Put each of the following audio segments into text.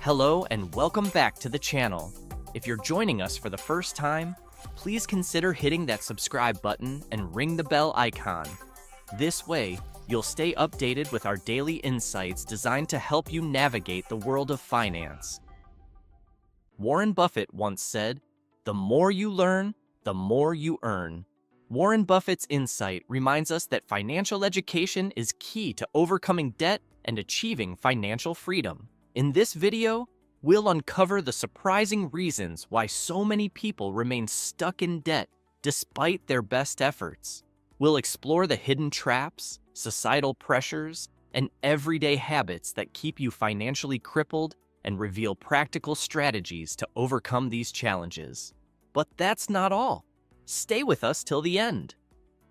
Hello and welcome back to the channel. If you're joining us for the first time, please consider hitting that subscribe button and ring the bell icon. This way, you'll stay updated with our daily insights designed to help you navigate the world of finance. Warren Buffett once said, "The more you learn, the more you earn." Warren Buffett's insight reminds us that financial education is key to overcoming debt and achieving financial freedom. In this video, we'll uncover the surprising reasons why so many people remain stuck in debt despite their best efforts. We'll explore the hidden traps, societal pressures, and everyday habits that keep you financially crippled and reveal practical strategies to overcome these challenges. But that's not all. Stay with us till the end,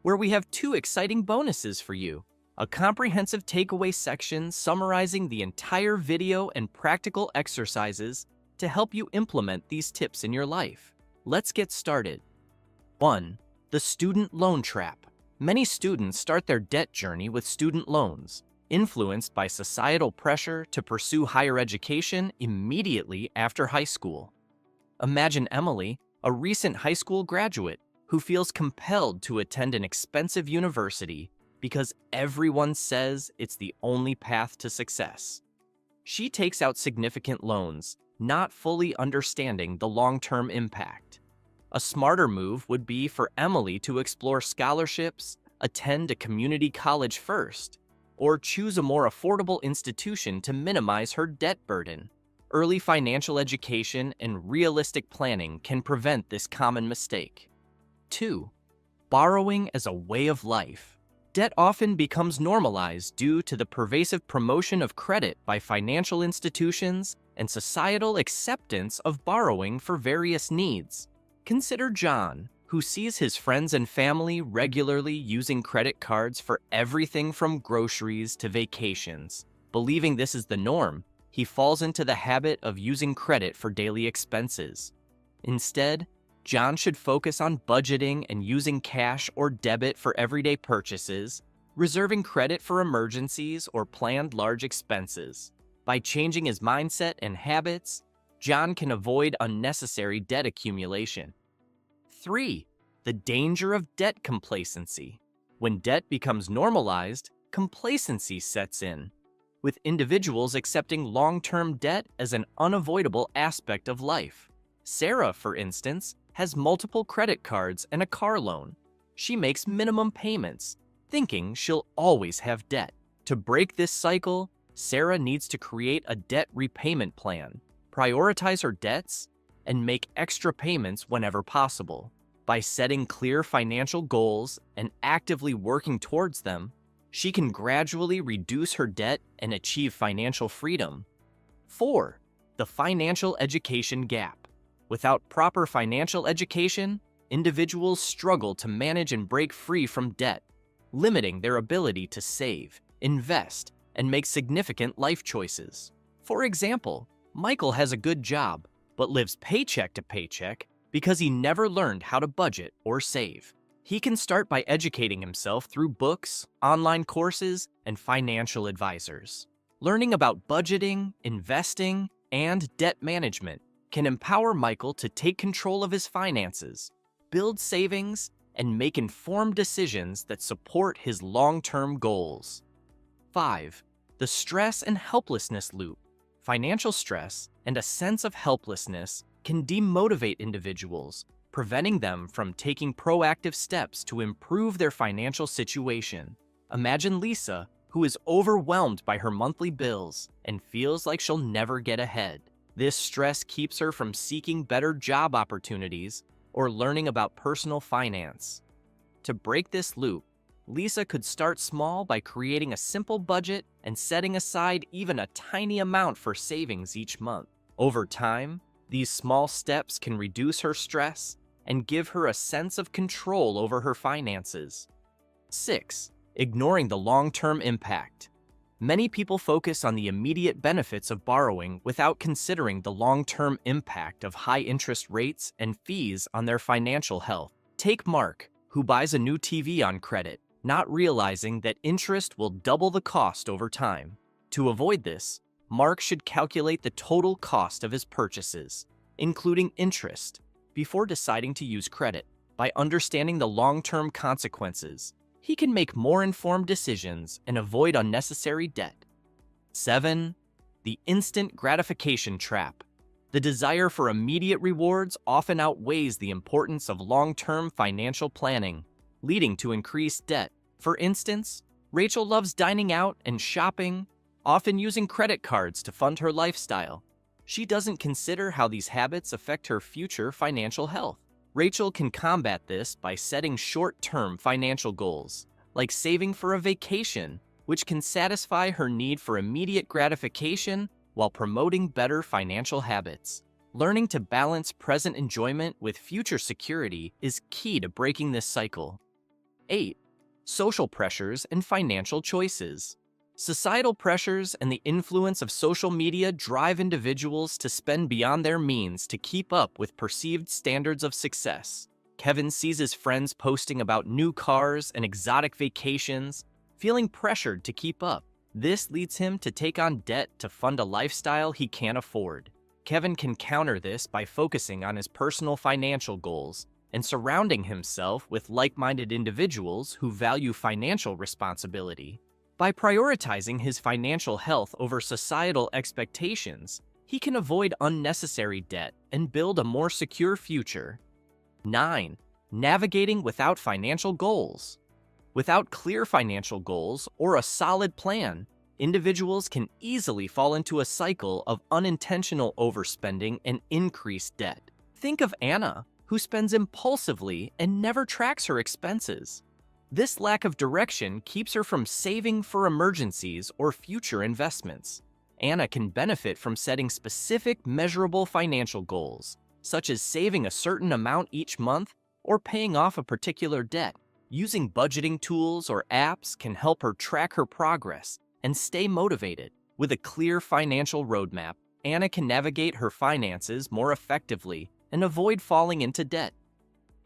where we have two exciting bonuses for you. A comprehensive takeaway section summarizing the entire video and practical exercises to help you implement these tips in your life. Let's get started. 1. The student loan trap. Many students start their debt journey with student loans, influenced by societal pressure to pursue higher education immediately after high school. Imagine Emily, a recent high school graduate, who feels compelled to attend an expensive university because everyone says it's the only path to success. She takes out significant loans, not fully understanding the long-term impact. A smarter move would be for Emily to explore scholarships, attend a community college first, or choose a more affordable institution to minimize her debt burden. Early financial education and realistic planning can prevent this common mistake. 2. Borrowing as a way of life. Debt often becomes normalized due to the pervasive promotion of credit by financial institutions and societal acceptance of borrowing for various needs. Consider John, who sees his friends and family regularly using credit cards for everything from groceries to vacations. Believing this is the norm, he falls into the habit of using credit for daily expenses. Instead, John should focus on budgeting and using cash or debit for everyday purchases, reserving credit for emergencies or planned large expenses. By changing his mindset and habits, John can avoid unnecessary debt accumulation. 3. The danger of debt complacency. When debt becomes normalized, complacency sets in, with individuals accepting long-term debt as an unavoidable aspect of life. Sarah, for instance, has multiple credit cards and a car loan. She makes minimum payments, thinking she'll always have debt. To break this cycle, Sarah needs to create a debt repayment plan, prioritize her debts, and make extra payments whenever possible. By setting clear financial goals and actively working towards them, she can gradually reduce her debt and achieve financial freedom. 4. The financial education gap. Without proper financial education, individuals struggle to manage and break free from debt, limiting their ability to save, invest, and make significant life choices. For example, Michael has a good job, but lives paycheck to paycheck because he never learned how to budget or save. He can start by educating himself through books, online courses, and financial advisors. Learning about budgeting, investing, and debt management can empower Michael to take control of his finances, build savings, and make informed decisions that support his long-term goals. 5. The stress and helplessness loop. Financial stress and a sense of helplessness can demotivate individuals, preventing them from taking proactive steps to improve their financial situation. Imagine Lisa, who is overwhelmed by her monthly bills and feels like she'll never get ahead. This stress keeps her from seeking better job opportunities or learning about personal finance. To break this loop, Lisa could start small by creating a simple budget and setting aside even a tiny amount for savings each month. Over time, these small steps can reduce her stress and give her a sense of control over her finances. 6. Ignoring the long-term impact. Many people focus on the immediate benefits of borrowing without considering the long-term impact of high interest rates and fees on their financial health. Take Mark, who buys a new TV on credit, not realizing that interest will double the cost over time. To avoid this, Mark should calculate the total cost of his purchases, including interest, before deciding to use credit. By understanding the long-term consequences, he can make more informed decisions and avoid unnecessary debt. 7. The instant gratification trap. The desire for immediate rewards often outweighs the importance of long-term financial planning, leading to increased debt. For instance, Rachel loves dining out and shopping, often using credit cards to fund her lifestyle. She doesn't consider how these habits affect her future financial health. Rachel can combat this by setting short-term financial goals, like saving for a vacation, which can satisfy her need for immediate gratification while promoting better financial habits. Learning to balance present enjoyment with future security is key to breaking this cycle. 8. Social pressures and financial choices. Societal pressures and the influence of social media drive individuals to spend beyond their means to keep up with perceived standards of success. Kevin sees his friends posting about new cars and exotic vacations, feeling pressured to keep up. This leads him to take on debt to fund a lifestyle he can't afford. Kevin can counter this by focusing on his personal financial goals and surrounding himself with like-minded individuals who value financial responsibility. By prioritizing his financial health over societal expectations, he can avoid unnecessary debt and build a more secure future. 9. Navigating without financial goals. Without clear financial goals or a solid plan, individuals can easily fall into a cycle of unintentional overspending and increased debt. Think of Anna, who spends impulsively and never tracks her expenses. This lack of direction keeps her from saving for emergencies or future investments. Anna can benefit from setting specific, measurable financial goals, such as saving a certain amount each month or paying off a particular debt. Using budgeting tools or apps can help her track her progress and stay motivated. With a clear financial roadmap, Anna can navigate her finances more effectively and avoid falling into debt.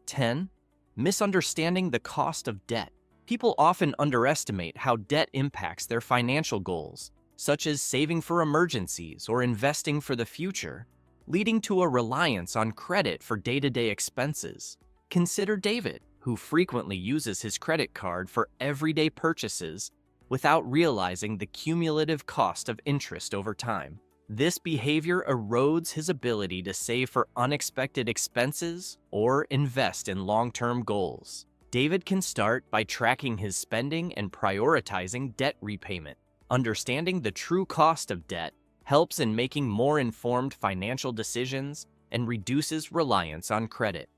10. Misunderstanding the cost of debt. People often underestimate how debt impacts their financial goals, such as saving for emergencies or investing for the future, leading to a reliance on credit for day-to-day expenses. Consider David, who frequently uses his credit card for everyday purchases without realizing the cumulative cost of interest over time. This behavior erodes his ability to save for unexpected expenses or invest in long-term goals. David can start by tracking his spending and prioritizing debt repayment. Understanding the true cost of debt helps in making more informed financial decisions and reduces reliance on credit.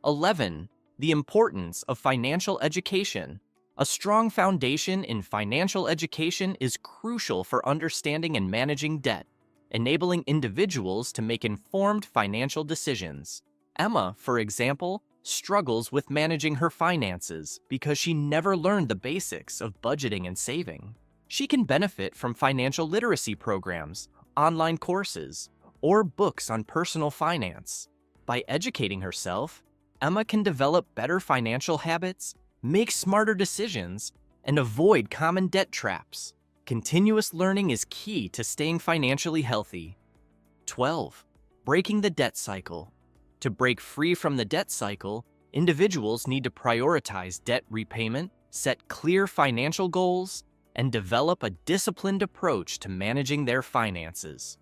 11. The importance of financial education. A strong foundation in financial education is crucial for understanding and managing debt, enabling individuals to make informed financial decisions. Emma, for example, struggles with managing her finances because she never learned the basics of budgeting and saving. She can benefit from financial literacy programs, online courses, or books on personal finance. By educating herself, Emma can develop better financial habits, make smarter decisions, and avoid common debt traps. Continuous learning is key to staying financially healthy. 12. Breaking the debt cycle. To break free from the debt cycle, individuals need to prioritize debt repayment, set clear financial goals, and develop a disciplined approach to managing their finances.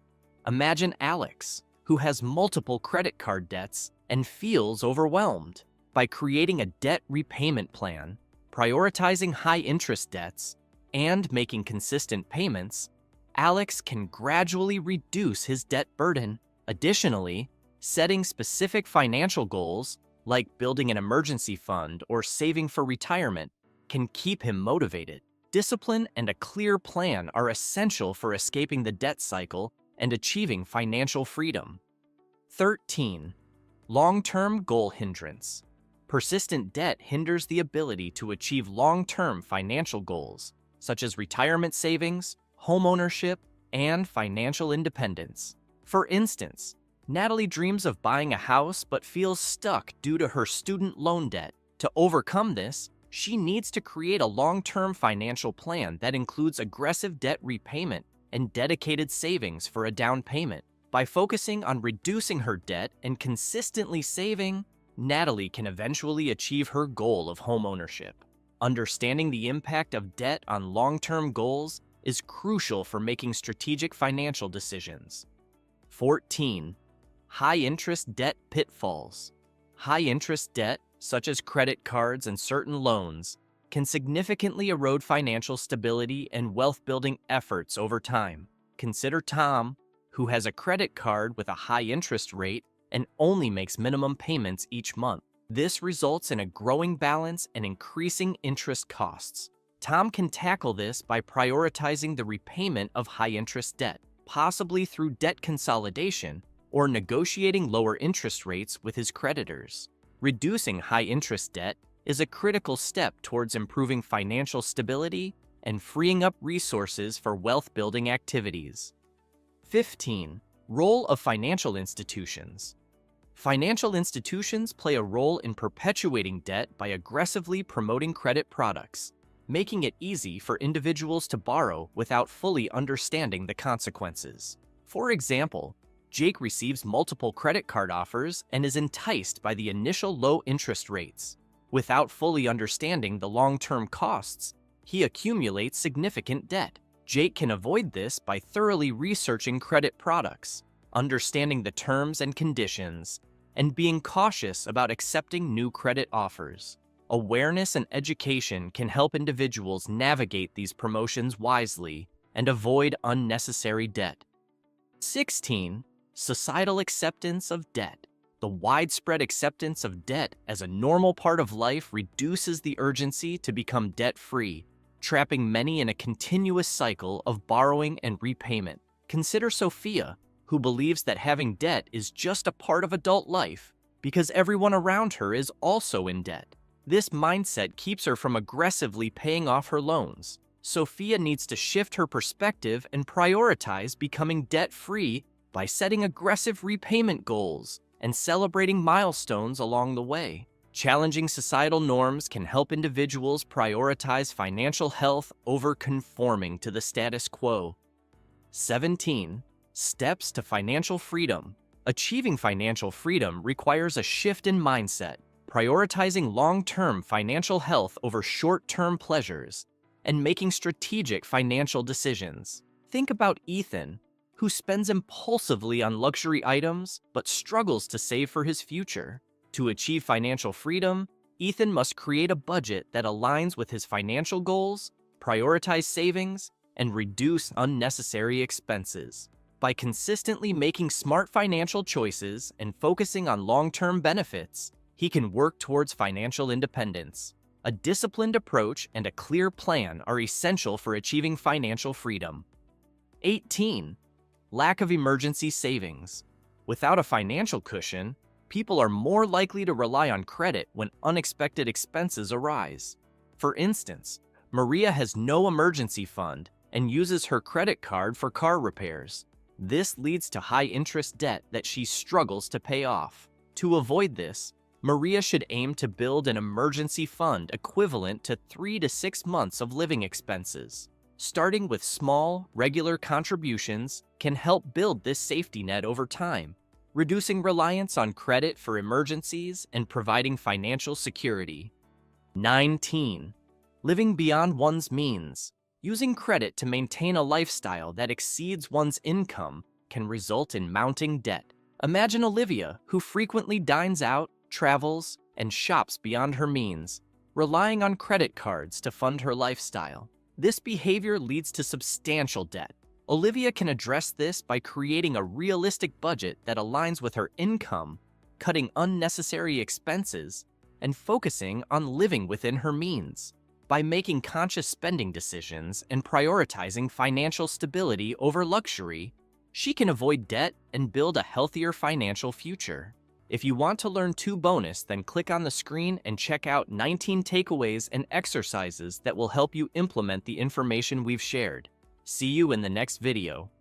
Imagine Alex, who has multiple credit card debts and feels overwhelmed. By creating a debt repayment plan, prioritizing high-interest debts, and making consistent payments, Alex can gradually reduce his debt burden. Additionally, setting specific financial goals, like building an emergency fund or saving for retirement, can keep him motivated. Discipline and a clear plan are essential for escaping the debt cycle and achieving financial freedom. 13. Long-term goal hindrance. Persistent debt hinders the ability to achieve long-term financial goals, such as retirement savings, homeownership, and financial independence. For instance, Natalie dreams of buying a house but feels stuck due to her student loan debt. To overcome this, she needs to create a long-term financial plan that includes aggressive debt repayment and dedicated savings for a down payment. By focusing on reducing her debt and consistently saving, Natalie can eventually achieve her goal of homeownership. Understanding the impact of debt on long-term goals is crucial for making strategic financial decisions. 14. High-interest debt pitfalls. High-interest debt, such as credit cards and certain loans, can significantly erode financial stability and wealth-building efforts over time. Consider Tom, who has a credit card with a high interest rate and only makes minimum payments each month. This results in a growing balance and increasing interest costs. Tom can tackle this by prioritizing the repayment of high-interest debt, possibly through debt consolidation or negotiating lower interest rates with his creditors. Reducing high-interest debt is a critical step towards improving financial stability and freeing up resources for wealth-building activities. 15. Role of financial institutions. Financial institutions play a role in perpetuating debt by aggressively promoting credit products, making it easy for individuals to borrow without fully understanding the consequences. For example, Jake receives multiple credit card offers and is enticed by the initial low interest rates. Without fully understanding the long-term costs, he accumulates significant debt. Jake can avoid this by thoroughly researching credit products, understanding the terms and conditions, and being cautious about accepting new credit offers. Awareness and education can help individuals navigate these promotions wisely and avoid unnecessary debt. 16. Societal acceptance of debt. The widespread acceptance of debt as a normal part of life reduces the urgency to become debt-free, trapping many in a continuous cycle of borrowing and repayment. Consider Sophia, who believes that having debt is just a part of adult life because everyone around her is also in debt. This mindset keeps her from aggressively paying off her loans. Sophia needs to shift her perspective and prioritize becoming debt-free by setting aggressive repayment goals and celebrating milestones along the way. Challenging societal norms can help individuals prioritize financial health over conforming to the status quo. 17. Steps to financial freedom. Achieving financial freedom requires a shift in mindset, prioritizing long-term financial health over short-term pleasures, and making strategic financial decisions. Think about Ethan, who spends impulsively on luxury items but struggles to save for his future. To achieve financial freedom, Ethan must create a budget that aligns with his financial goals, prioritize savings, and reduce unnecessary expenses. By consistently making smart financial choices and focusing on long-term benefits, he can work towards financial independence. A disciplined approach and a clear plan are essential for achieving financial freedom. 18. Lack of emergency savings. Without a financial cushion, people are more likely to rely on credit when unexpected expenses arise. For instance, Maria has no emergency fund and uses her credit card for car repairs. This leads to high-interest debt that she struggles to pay off. To avoid this, Maria should aim to build an emergency fund equivalent to 3 to 6 months of living expenses. Starting with small, regular contributions can help build this safety net over time, reducing reliance on credit for emergencies and providing financial security. 19. Living beyond one's means. Using credit to maintain a lifestyle that exceeds one's income can result in mounting debt. Imagine Olivia, who frequently dines out, travels, and shops beyond her means, relying on credit cards to fund her lifestyle. This behavior leads to substantial debt. Olivia can address this by creating a realistic budget that aligns with her income, cutting unnecessary expenses, and focusing on living within her means. By making conscious spending decisions and prioritizing financial stability over luxury, she can avoid debt and build a healthier financial future. If you want to learn 2 bonus, then click on the screen and check out 19 takeaways and exercises that will help you implement the information we've shared. See you in the next video.